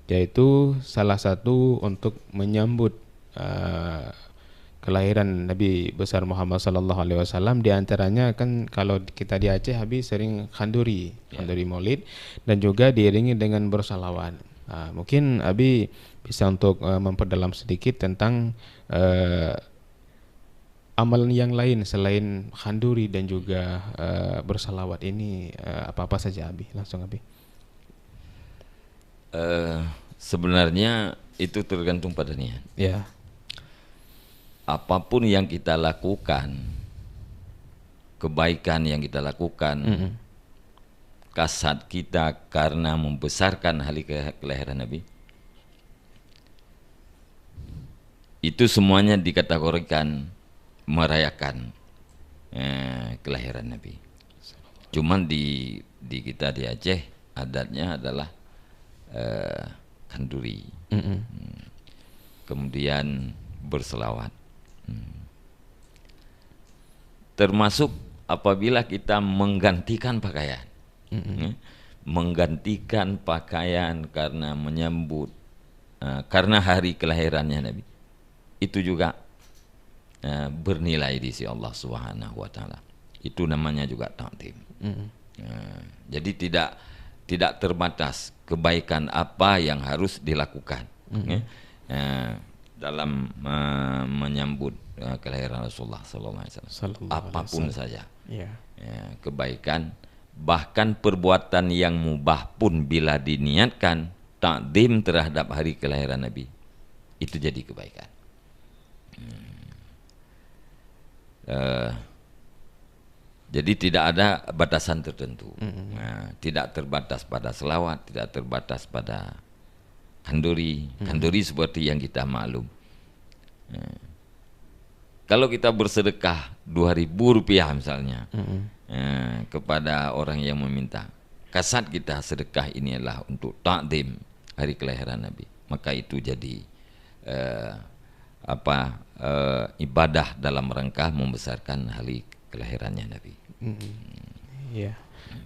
yaitu salah satu untuk menyambut kelahiran Nabi besar Muhammad Sallallahu Alaihi Wasallam. Di antaranya kan kalau kita di Aceh Habib sering khanduri Maulid dan juga diiringi dengan bersalawat. Mungkin Abi bisa untuk memperdalam sedikit tentang amalan yang lain selain khanduri dan juga bersalawat ini, apa-apa saja Abi? Langsung Abi. Sebenarnya itu tergantung pada niat. Ya. Apapun yang kita lakukan, kebaikan yang kita lakukan, kasat kita karena membesarkan hari kelahiran Nabi, itu semuanya dikategorikan merayakan kelahiran Nabi. Cuman di kita di Aceh adatnya adalah khanduri, kemudian berselawat. Termasuk apabila kita menggantikan pakaian, menggantikan pakaian karena menyambut karena hari kelahirannya Nabi, itu juga bernilai di sisi Allah Subhanahu wa taala. Itu namanya juga ta'zim. Jadi tidak terbatas kebaikan apa yang harus dilakukan dalam menyambut kelahiran Rasulullah Sallallahu Alaihi Wasallam. Apapun saja, kebaikan, bahkan perbuatan yang mubah pun bila diniatkan takdim terhadap hari kelahiran Nabi, itu jadi kebaikan. Jadi tidak ada batasan tertentu. Tidak terbatas pada selawat, tidak terbatas pada khanduri. Khanduri seperti yang kita maklum. Kalau kita bersedekah Rp2.000 misalnya kepada orang yang meminta, kasat kita sedekah ini adalah untuk takdim hari kelahiran Nabi, maka itu jadi ibadah dalam rangka membesarkan hari kelahirannya Nabi. Iya.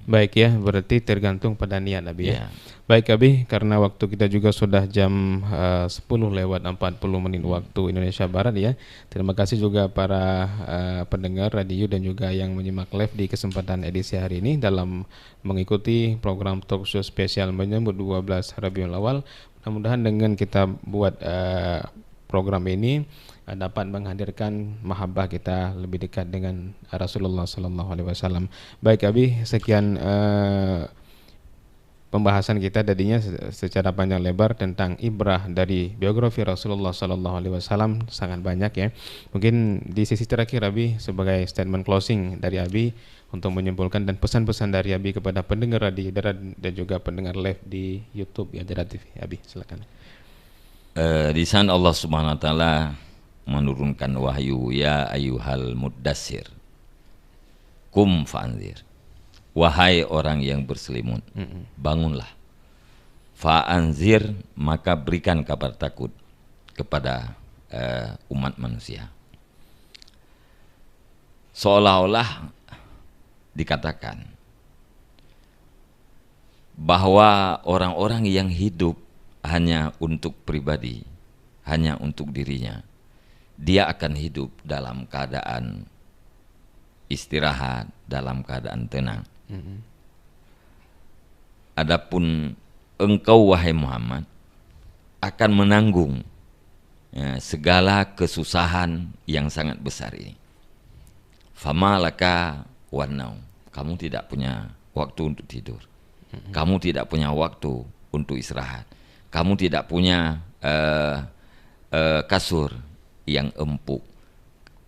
Baik ya, berarti tergantung pada niat Abi ya. Ya. Baik Abi, karena waktu kita juga sudah jam 10:40 waktu Indonesia Barat ya. Terima kasih juga para pendengar radio dan juga yang menyimak live di kesempatan edisi hari ini dalam mengikuti program talk show spesial menyambut 12 Rabiul Awal. Mudah-mudahan dengan kita buat program ini dapat menghadirkan mahabbah kita lebih dekat dengan Rasulullah Sallallahu Alaihi Wasallam. Baik Abi, sekian pembahasan kita tadinya secara panjang lebar tentang ibrah dari biografi Rasulullah Sallallahu Alaihi Wasallam, sangat banyak ya. Mungkin di sisi terakhir Abi sebagai statement closing dari Abi untuk menyimpulkan dan pesan-pesan dari Abi kepada pendengar radio dan juga pendengar live di YouTube Yadara TV. Abi, silakan. Di sana Allah Subhanahu Wa Taala menurunkan wahyu, ya ayyuhal muddassir kum fa'anzir, wahai orang yang berselimut, bangunlah. Fa'anzir, maka berikan kabar takut kepada umat manusia. Seolah-olah dikatakan bahwa orang-orang yang hidup hanya untuk pribadi, hanya untuk dirinya, dia akan hidup dalam keadaan istirahat, dalam keadaan tenang. Adapun engkau wahai Muhammad akan menanggung segala kesusahan yang sangat besar ini. Famalaka warnau, kamu tidak punya waktu untuk tidur, kamu tidak punya waktu untuk istirahat, kamu tidak punya kasur yang empuk,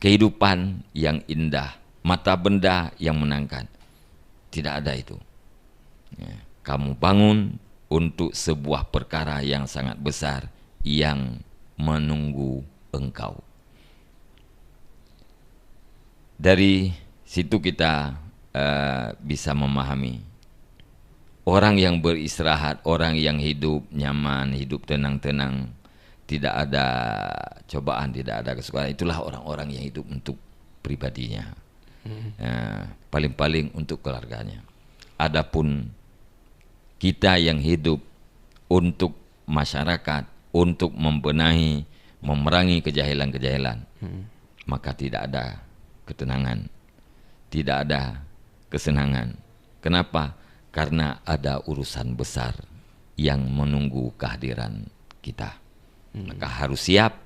kehidupan yang indah, mata benda yang menangkan. Tidak ada itu. Ya, kamu bangun untuk sebuah perkara yang sangat besar yang menunggu engkau. Dari situ kita bisa memahami orang yang beristirahat, orang yang hidup nyaman, hidup tenang-tenang, tidak ada cobaan, tidak ada kesukaran, itulah orang-orang yang hidup untuk pribadinya, paling-paling untuk keluarganya. Adapun kita yang hidup untuk masyarakat, untuk membenahi, memerangi kejahilan-kejahilan, maka tidak ada ketenangan, tidak ada kesenangan. Kenapa? Karena ada urusan besar yang menunggu kehadiran kita. Maka harus siap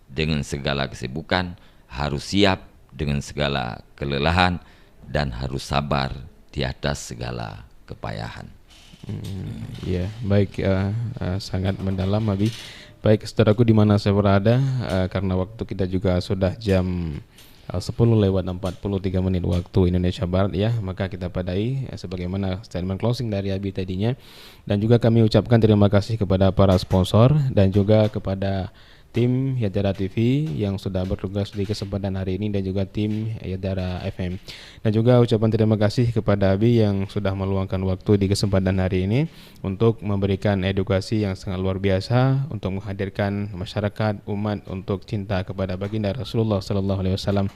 dengan segala kesibukan, harus siap dengan segala kelelahan, dan harus sabar di atas segala kepayahan. Ya, baik, sangat mendalam Abi. Baik, saudaraku di mana saya berada, karena waktu kita juga sudah jam 10:43 waktu Indonesia Barat ya, maka kita padai sebagaimana statement closing dari Abi tadinya. Dan juga kami ucapkan terima kasih kepada para sponsor dan juga kepada tim Yadara TV yang sudah bertugas di kesempatan hari ini, dan juga tim Yadara FM. Dan juga ucapan terima kasih kepada Abi yang sudah meluangkan waktu di kesempatan hari ini untuk memberikan edukasi yang sangat luar biasa untuk menghadirkan masyarakat umat untuk cinta kepada baginda Rasulullah Sallallahu Alaihi Wasallam.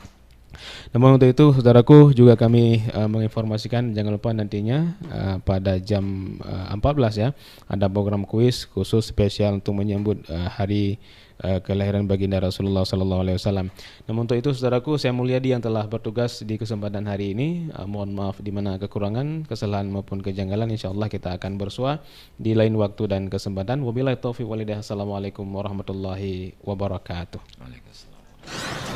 Namun untuk itu saudaraku juga kami menginformasikan jangan lupa nantinya pada jam 14 ya ada program kuis khusus spesial untuk menyambut hari kelahiran baginda Rasulullah Sallallahu Alaihi Wasallam. Namun untuk itu saudaraku, saya Mulyadi yang telah bertugas di kesempatan hari ini, mohon maaf di mana kekurangan, kesalahan maupun kejanggalan. Insyaallah kita akan bersua di lain waktu dan kesempatan. Wabillahi taufiq walhidayah. Assalamualaikum warahmatullahi wabarakatuh. Waalaikumsalam.